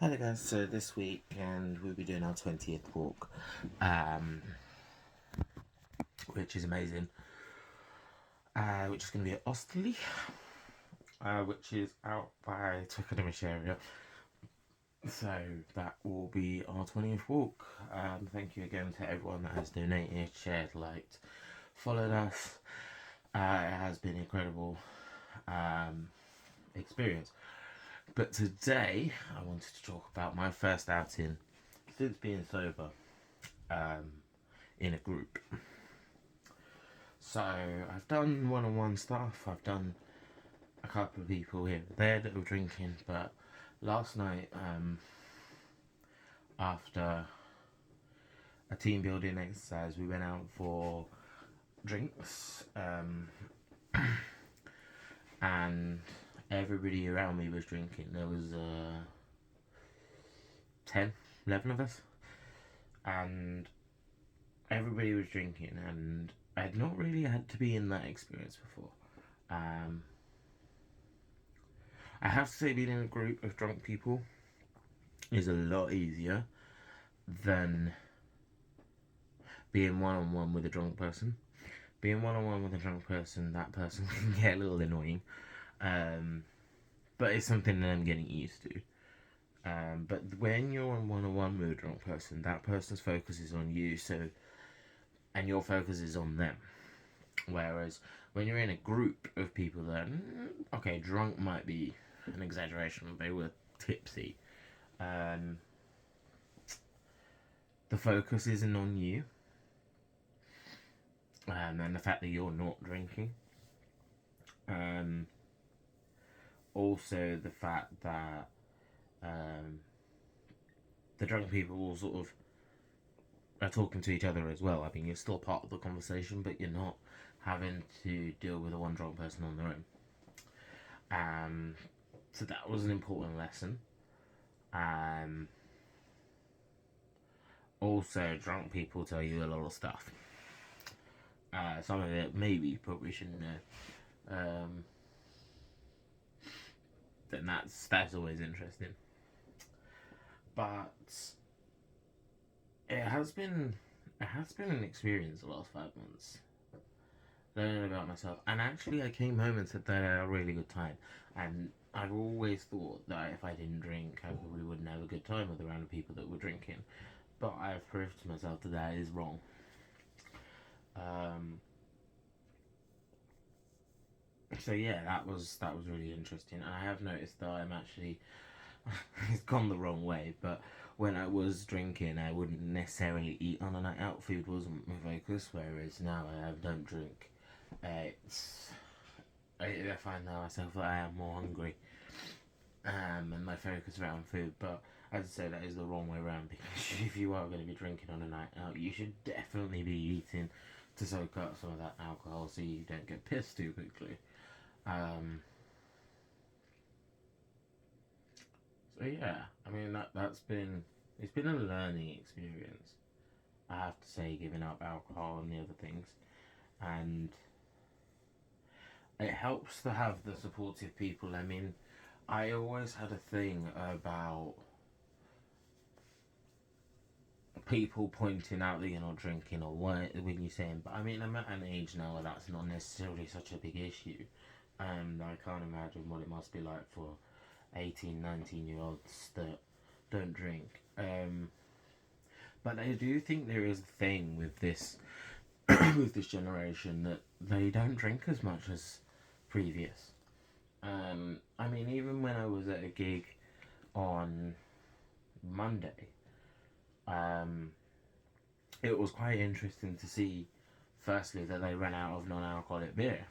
Hi there guys, so this week and we'll be doing our 20th walk, which is amazing, which is going to be at Osterley, which is out by Twickenham area, so that will be our 20th walk. Thank you again to everyone that has donated, shared, liked, followed us. It has been an incredible experience. But today, I wanted to talk about my first outing since being sober in a group. So, I've done one-on-one stuff, I've done a couple of people here and there that were drinking, but last night, after a team building exercise, we went out for drinks, and everybody around me was drinking. There was 10, 11 of us, and everybody was drinking, and I had not really had to be in that experience before. I have to say, being in a group of drunk people is a lot easier than being one-on-one with a drunk person. Being one-on-one with a drunk person, that person can get a little annoying. But it's something that I'm getting used to. But when you're on one-on-one with a drunk person, that person's focus is on you, and your focus is on them. Whereas when you're in a group of people that, okay, drunk might be an exaggeration, they were tipsy. The focus isn't on you, and the fact that you're not drinking. Also, the fact that the drunk people will sort of are talking to each other as well. I mean, you're still part of the conversation, but you're not having to deal with a one drunk person on their own. So that was an important lesson. Also, drunk people tell you a lot of stuff. Some of it maybe you probably shouldn't know. Then that's always interesting. But it has been an experience the last 5 months, learning about myself. And actually, I came home and said that I had a really good time. And I've always thought that if I didn't drink, I probably wouldn't have a good time with a round of people that were drinking. But I've proved to myself that that is wrong. So yeah, that was really interesting. And I have noticed that I'm actually it's gone the wrong way, but when I was drinking, I wouldn't necessarily eat on a night out. Food wasn't my focus, whereas now I don't drink. I find now myself that I am more hungry, and my focus around food. But as I say, that is the wrong way around, because if you are going to be drinking on a night out, you should definitely be eating to soak up some of that alcohol so you don't get pissed too quickly. So yeah, I mean it's been a learning experience. I have to say, giving up alcohol and the other things, and it helps to have the supportive people. I mean, I always had a thing about people pointing out that you're not drinking or when you're saying, but I mean, I'm at an age now where that's not necessarily such a big issue, and I can't imagine what it must be like for 18, 19-year-olds that don't drink. But I do think there is a thing with this with this generation that they don't drink as much as previous. I mean, even when I was at a gig on Monday, it was quite interesting to see, firstly, that they ran out of non-alcoholic beer,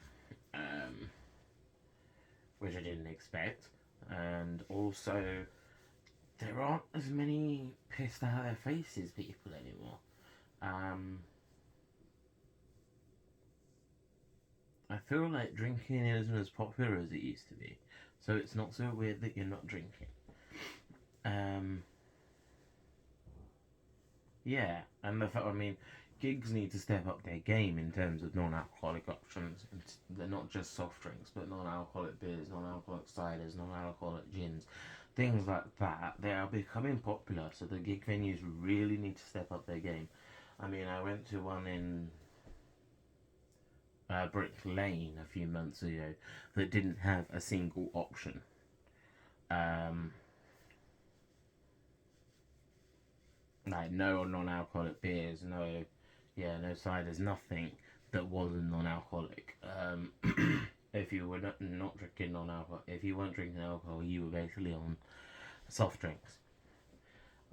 which I didn't expect, and also there aren't as many pissed out of their faces people anymore. I feel like drinking isn't as popular as it used to be, so it's not so weird that you're not drinking. Yeah, and I mean, gigs need to step up their game in terms of non-alcoholic options. They're not just soft drinks, but non-alcoholic beers, non-alcoholic ciders, non-alcoholic gins. things like that, they are becoming popular. So the gig venues really need to step up their game. I mean, I went to one in Brick Lane a few months ago that didn't have a single option. Um, like no non-alcoholic beers, no ciders, nothing that wasn't non-alcoholic. If you were not drinking non-alcohol, if you weren't drinking alcohol, you were basically on soft drinks,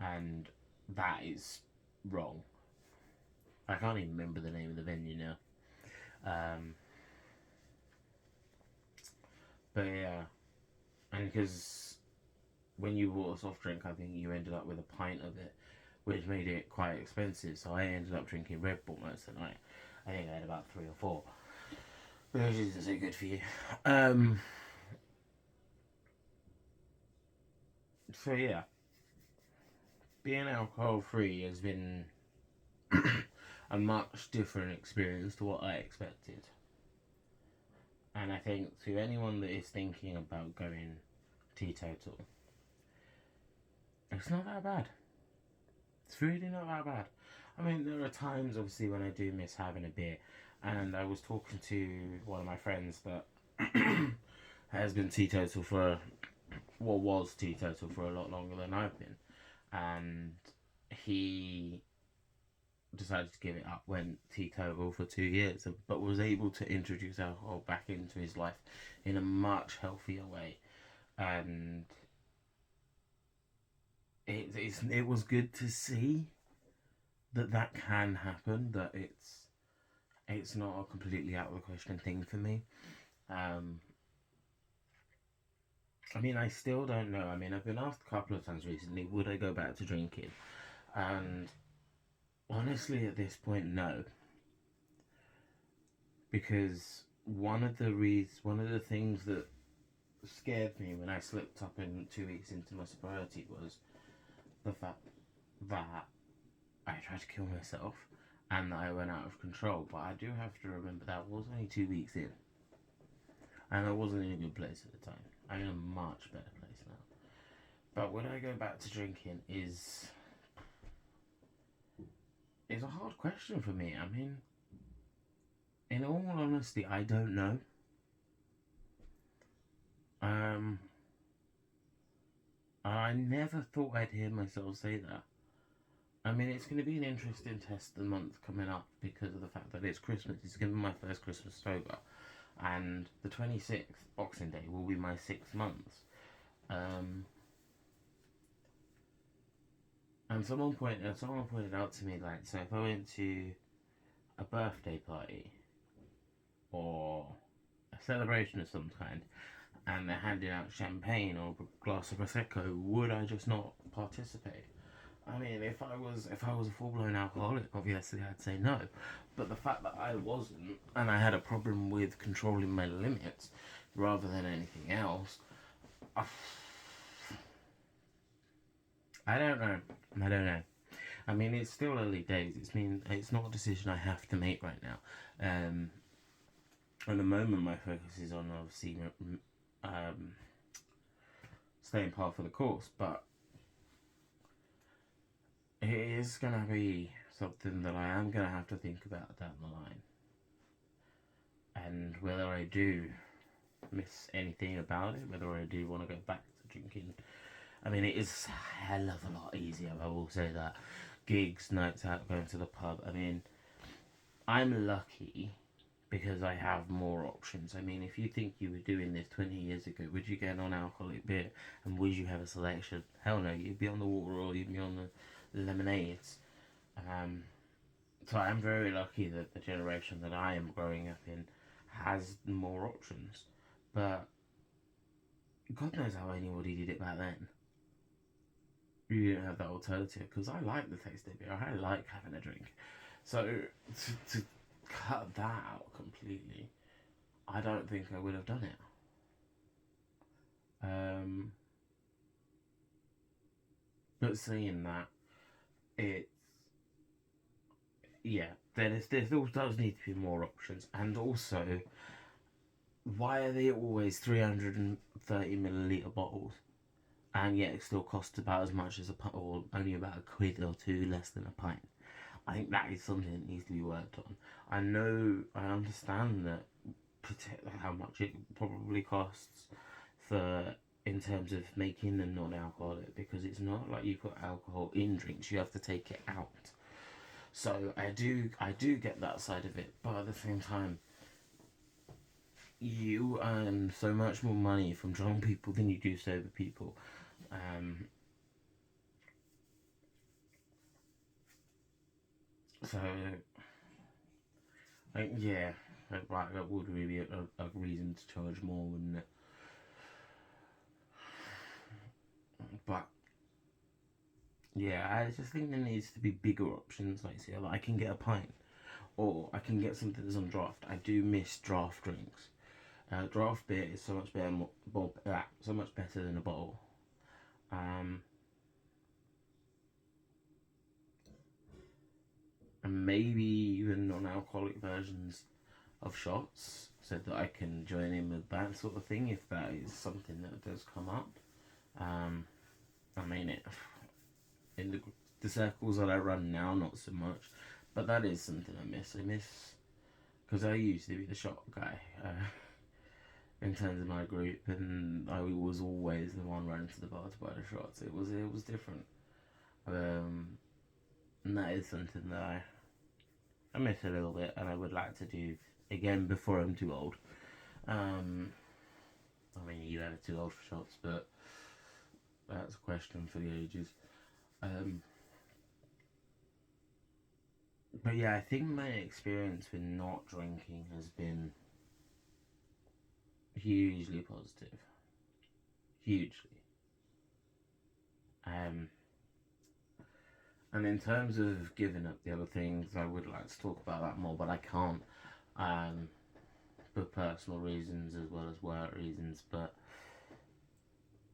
and that is wrong. I can't even remember the name of the venue now. Um, but yeah, and because when you bought a soft drink, I think you ended up with a pint of it, which made it quite expensive. So I ended up drinking Red Bull most of the night. I think I had about 3 or 4, which isn't so good for you. Um, so yeah, being alcohol free has been a much different experience to what I expected. And I think to anyone that is thinking about going teetotal, it's not that bad. It's really not that bad. I mean, there are times, obviously, when I do miss having a beer. And I was talking to one of my friends that has been teetotal for, well, was teetotal for a lot longer than I've been. And he decided to give it up, went teetotal for 2 years, but was able to introduce alcohol back into his life in a much healthier way. And it was good to see that can happen, that it's not a completely out of the question thing for me. Um, I mean, I still don't know. I mean, I've been asked a couple of times recently, would I go back to drinking? And honestly, at this point, no. Because one of the things that scared me when I slipped up in 2 weeks into my sobriety was the fact that I tried to kill myself and that I went out of control. But I do have to remember that was only 2 weeks in, and I wasn't in a good place at the time. I'm in a much better place now. But would I go back to drinking is a hard question for me. I mean, in all honesty, I don't know. Um, I never thought I'd hear myself say that. I mean, it's going to be an interesting test the month coming up because of the fact that it's Christmas. It's going to be my first Christmas sober, and the 26th, Boxing Day, will be my 6 months. Um, and someone pointed out to me, like, so if I went to a birthday party or a celebration of some kind, and they're handing out champagne or a glass of prosecco, would I just not participate? I mean, if I was a full blown alcoholic, obviously I'd say no. But the fact that I wasn't, and I had a problem with controlling my limits rather than anything else, I don't know. I don't know. I mean, it's still early days. It's not a decision I have to make right now. At the moment, my focus is on obviously um, staying par for the course, but it is gonna be something that I am gonna have to think about down the line, and whether I do miss anything about it, whether I do want to go back to drinking. I mean, it is a hell of a lot easier. I will say that. Gigs, nights out, going to the pub. I mean, I'm lucky because I have more options. I mean, if you think you were doing this 20 years ago, would you get on alcoholic beer and would you have a selection? Hell no, you'd be on the water or you'd be on the lemonades. Um, so I'm very lucky that the generation that I am growing up in has more options. But God knows how anybody did it back then. You didn't have that alternative because I like the taste of beer. I like having a drink. So to cut that out completely, I don't think I would have done it. Um, but saying that, it's yeah, there still does need to be more options, and also, why are they always 330 milliliter bottles? and yet it still costs about as much as a pint, or only about a quid or two less than a pint. I think that is something that needs to be worked on. I understand that how much it probably costs for in terms of making them non-alcoholic, because it's not like you put alcohol in drinks; you have to take it out. So I do get that side of it, but at the same time, you earn so much more money from drunk people than you do sober people. Um, so yeah, right, that would really be a reason to charge more, wouldn't it? But yeah, I just think there needs to be bigger options. Like, say, like I can get a pint, or I can get something that's on draft. I do miss draft drinks. Draft beer is so much better, so much better than a bottle. Um, and maybe even non-alcoholic versions of shots, so that I can join in with that sort of thing if that is something that does come up. Um, I mean, in the circles that I run now, not so much, but that is something I miss. I miss because I used to be the shot guy in terms of my group, and I was always the one running to the bar to buy the shots. It was different, and that is something that I miss a little bit, and I would like to do again before I'm too old. Um, I mean, you ever too old for shots, but that's a question for the ages. Um, but yeah, I think my experience with not drinking has been hugely positive. Hugely. Um, and in terms of giving up the other things, I would like to talk about that more, but I can't. Um, for personal reasons as well as work reasons. But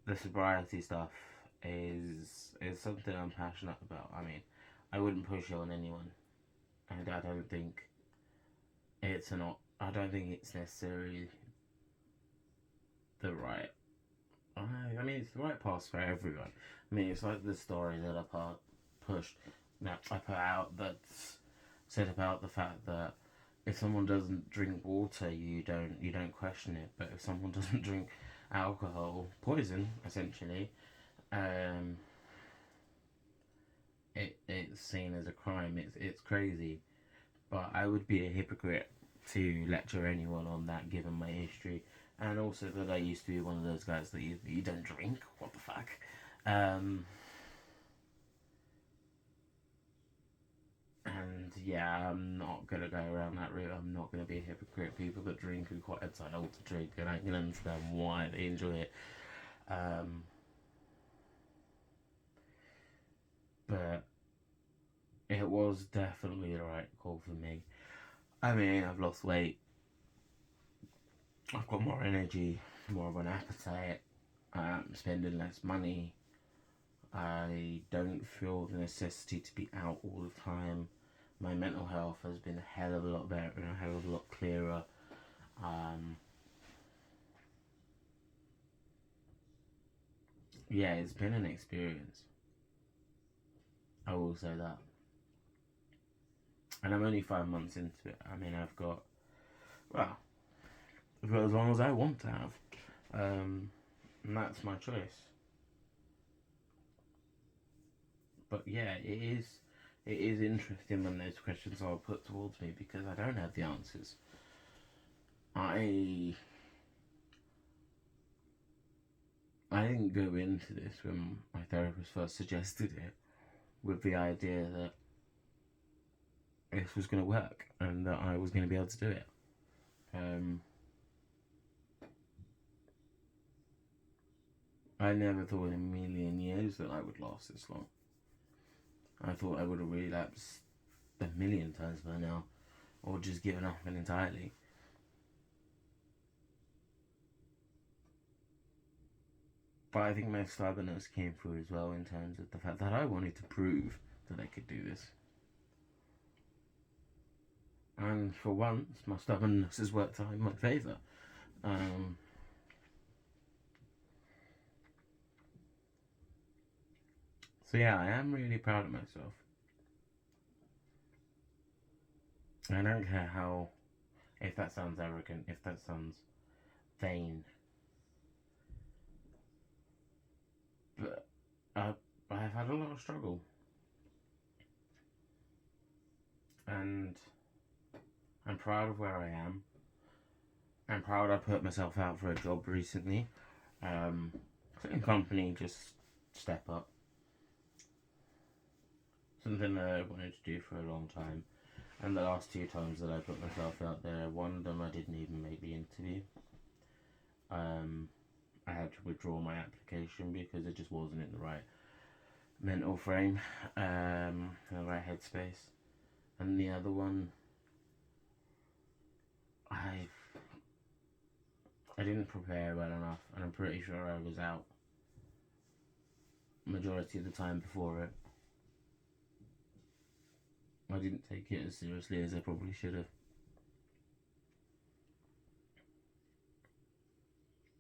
the sobriety stuff is something I'm passionate about. I mean, I wouldn't push it on anyone, and I don't think I don't think it's necessarily the right. I mean, it's the right path for everyone. I mean, it's like the story that pushed that I put out that's said about the fact that if someone doesn't drink water, you don't question it. But if someone doesn't drink alcohol, poison essentially, um, it's seen as a crime. It's crazy, but I would be a hypocrite to lecture anyone on that, given my history, and also that I used to be one of those guys that you don't drink. What the fuck? Um, and yeah, I'm not gonna go around that route. I'm not gonna be a hypocrite. People that drink are quite entitled to drink, and I can understand why they enjoy it. Um, but it was definitely the right call for me. I mean, I've lost weight. I've got more energy, more of an appetite. I'm spending less money. I don't feel the necessity to be out all the time. My mental health has been a hell of a lot better and a hell of a lot clearer. Um, yeah, it's been an experience. I will say that. And I'm only 5 months into it. I mean, I've got, well, for as long as I want to have. And that's my choice. But yeah, it is interesting when those questions are put towards me, because I don't have the answers. I I didn't go into this when my therapist first suggested it with the idea that this was going to work and that I was going to be able to do it. Um, I never thought in a million years that I would last this long. I thought I would have relapsed a million times by now, or just given up entirely. But I think my stubbornness came through as well, in terms of the fact that I wanted to prove that I could do this. And for once, my stubbornness has worked out in my favour. Um, So yeah, I am really proud of myself. I don't care how, if that sounds arrogant, if that sounds vain, but I've had a lot of struggle, and I'm proud of where I am. I'm proud I put myself out for a job recently. Certain company just step up. Something that I wanted to do for a long time. And the last two times that I put myself out there, one of them I didn't even make the interview. I had to withdraw my application because it just wasn't in the right mental frame, the right headspace. And the other one, I didn't prepare well enough, and I'm pretty sure I was out majority of the time before it. I didn't take it as seriously as I probably should have.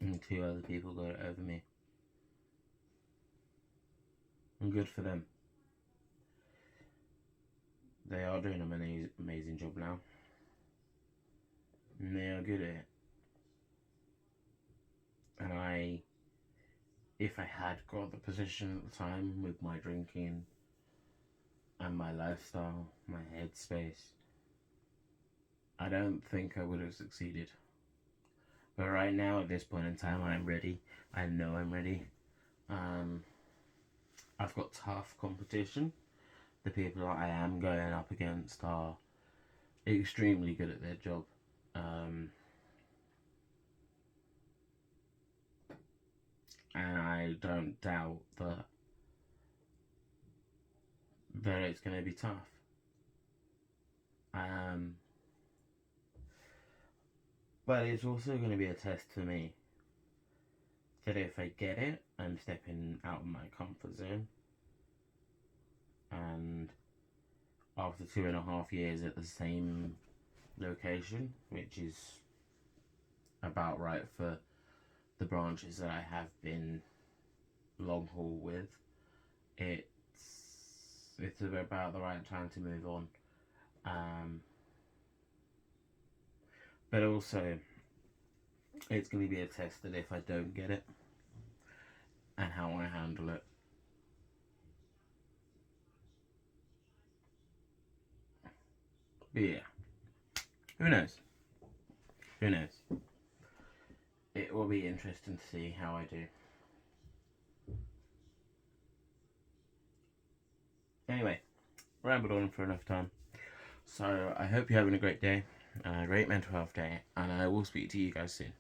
And two other people got it over me. And good for them. They are doing an amazing job now. And they are good at it. And if I had got the position at the time with my drinking and my lifestyle, my headspace, I don't think I would have succeeded. But right now, at this point in time, I'm ready. I know I'm ready. I've got tough competition. The people that I am going up against are extremely good at their job. And I don't doubt that it's going to be tough. But it's also going to be a test for me that if I get it, I'm stepping out of my comfort zone. And after 2.5 years at the same location, which is about right for the branches that I have been long haul with, it's about the right time to move on. But also, it's going to be a test that if I don't get it and how I handle it. But yeah, who knows? Who knows? It will be interesting to see how I do. Anyway, rambled on for enough time. So I hope you're having a great day, a great mental health day, and I will speak to you guys soon.